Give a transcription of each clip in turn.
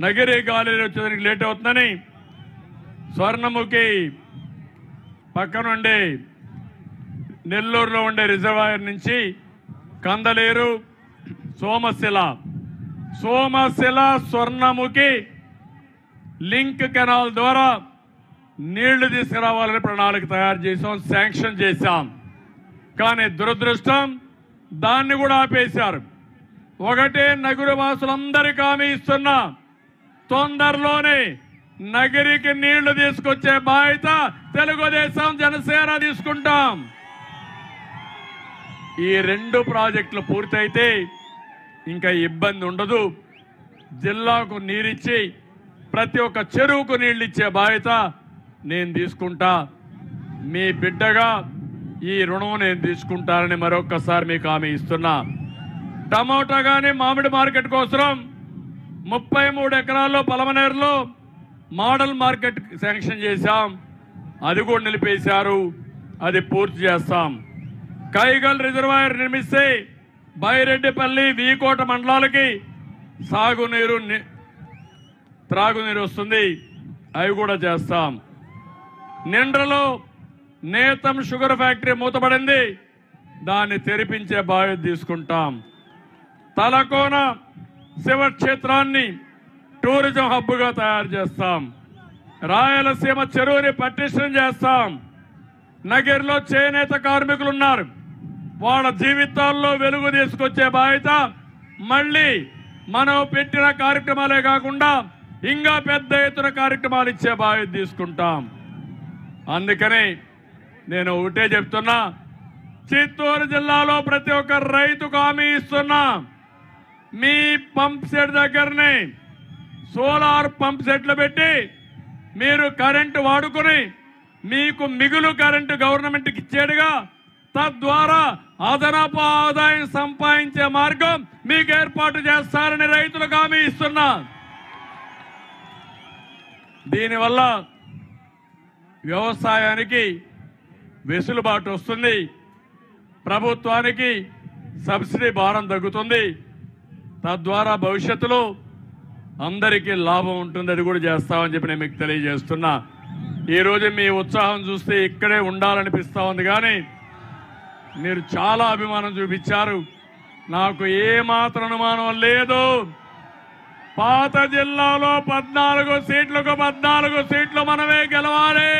నగిరి గాలిలో వచ్చేదానికి లేట్ అవుతుందని స్వర్ణముఖి పక్కనుండి నెల్లూరులో ఉండే రిజర్వాయర్ నుంచి కందలేరు సోమశిల స్వర్ణముఖి లింక్ కెనాల్ ద్వారా నీళ్లు తీసుకురావాలని ప్రణాళిక తయారు చేసాం, శాంక్షన్ చేశాం. కానీ దురదృష్టం దాన్ని కూడా ఆపేశారు. ఒకటే నగర వాసులందరికీ హామీ ఇస్తున్నా, తొందరలోనే నగరికి నీళ్లు తీసుకొచ్చే బాధ్యత తెలుగుదేశం జనసేన తీసుకుంటాం. ఈ 2 ప్రాజెక్టులు పూర్తయితే ఇంకా ఇబ్బంది ఉండదు. జిల్లాకు నీరిచ్చి ప్రతి ఒక్క చెరువుకు నీళ్లు ఇచ్చే బాధ్యత నేను తీసుకుంటా. మీ బిడ్డగా ఈ రుణం నేను తీసుకుంటానని మరొక్కసారి మీకు హామీ ఇస్తున్నా. టమోటా కానీ మామిడి మార్కెట్ కోసం 33 ఎకరాల్లో పలమనేరులో మోడల్ మార్కెట్ శాంక్షన్ చేశాం. అది కూడా నిలిపేశారు. అది పూర్తి చేస్తాం. కైగల్ రిజర్వాయర్ నిర్మిస్తే బైరెడ్డిపల్లి వీకోట మండలాలకి సాగునీరు త్రాగునీరు వస్తుంది. అవి కూడా చేస్తాం. నిండ్రలో నేతం షుగర్ ఫ్యాక్టరీ మూతపడింది. దాన్ని తెరిపించే బాధ్యత తీసుకుంటాం. తలకోన శివక్షేత్రాన్ని టూరిజం హబ్గా తయారు చేస్తాం. రాయలసీమ చెరువుని పటిష్టం చేస్తాం. నగిరిలో చేనేత కార్మికులు ఉన్నారు. వాళ్ళ జీవితాల్లో వెలుగు తీసుకొచ్చే బాధ్యత మళ్ళీ మనం పెట్టిన కార్యక్రమాలే కాకుండా ఇంకా పెద్ద ఎత్తున కార్యక్రమాలు ఇచ్చే బాధ్యత తీసుకుంటాం. అందుకని నేను ఒకటే చెప్తున్నా, చిత్తూరు జిల్లాలో ప్రతి ఒక్క రైతుకు హామీ ఇస్తున్నా, మీ పంప్ సెట్ దగ్గరనే సోలార్ పంప్ సెట్లు పెట్టి మీరు కరెంటు వాడుకుని మీకు మిగులు కరెంటు గవర్నమెంట్కి ఇచ్చేడుగా, తద్వారా అదనపు ఆదాయం సంపాదించే మార్గం మీకు ఏర్పాటు చేస్తారని రైతులకు హామీ ఇస్తున్నా. దీనివల్ల వ్యవసాయానికి వెసులుబాటు వస్తుంది, ప్రభుత్వానికి సబ్సిడీ భారం తగ్గుతుంది, తద్వారా భవిష్యత్తులో అందరికీ లాభం ఉంటుంది. అది కూడా చేస్తామని చెప్పి నేను మీకు తెలియజేస్తున్నా. ఈరోజు మీ ఉత్సాహం చూస్తే ఇక్కడే ఉండాలనిపిస్తూ ఉంది. కానీ మీరు చాలా అభిమానం చూపించారు. నాకు ఏమాత్రం అనుమానం లేదు. పాత జిల్లాలో 14 సీట్లకు 14 సీట్లు మనమే గెలవాలి.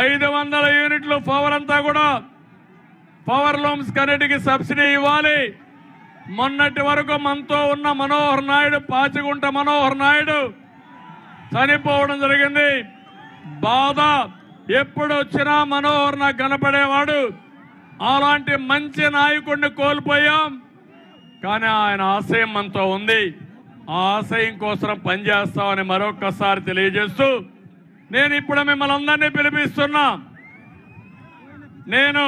ఐదు 500 యూనిట్లు పవర్ అంతా కూడా పవర్ లూమ్స్ కన్నిటికి సబ్సిడీ ఇవ్వాలి. మొన్నటి వరకు మనతో ఉన్న మనోహర్ నాయుడు, పాచిగుంట మనోహర్ నాయుడు చనిపోవడం జరిగింది. బాధ ఎప్పుడు వచ్చినా మనోహర్ నాకు కనపడేవాడు. అలాంటి మంచి నాయకుడిని కోల్పోయాం. కానీ ఆయన ఆశయం మనతో ఉంది. ఆ ఆశయం కోసం పనిచేస్తామని మరొక్కసారి తెలియజేస్తూ నేను ఇప్పుడు మిమ్మల్ని అందరినీ పిలిపిస్తున్నా. నేను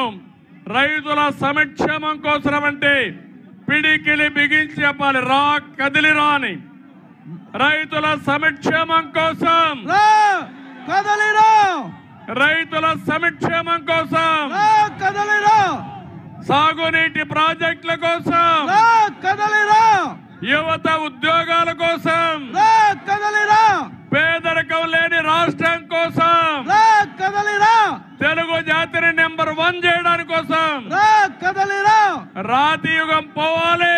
రైతుల సంక్షేమం కోసం అంటే పిడికిలి బిగించి చెప్పాలి, రా కదిలి రాని. రైతుల సంక్షేమం కోసం రైతుల సంక్షేమం కోసం, సాగునీటి ప్రాజెక్టుల కోసం, యువత ఉద్యోగాల కోసం, పేదరికం లేని రాష్ట్రం కోసం, తెలుగు జాతిని నెంబర్ 1 చేయడానికి కోసం రాతి యుగం పోవాలి.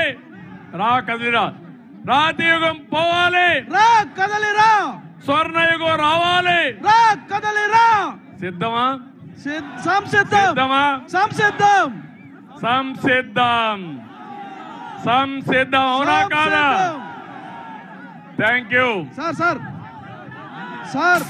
రా కదిలిరా. రాతి యుగం పోవాలి. స్వర్ణయుగం రావాలి. సిద్ధమా? సిద్ధమా? సంసిద్ధం. అవునా కాదా? Thank you sir.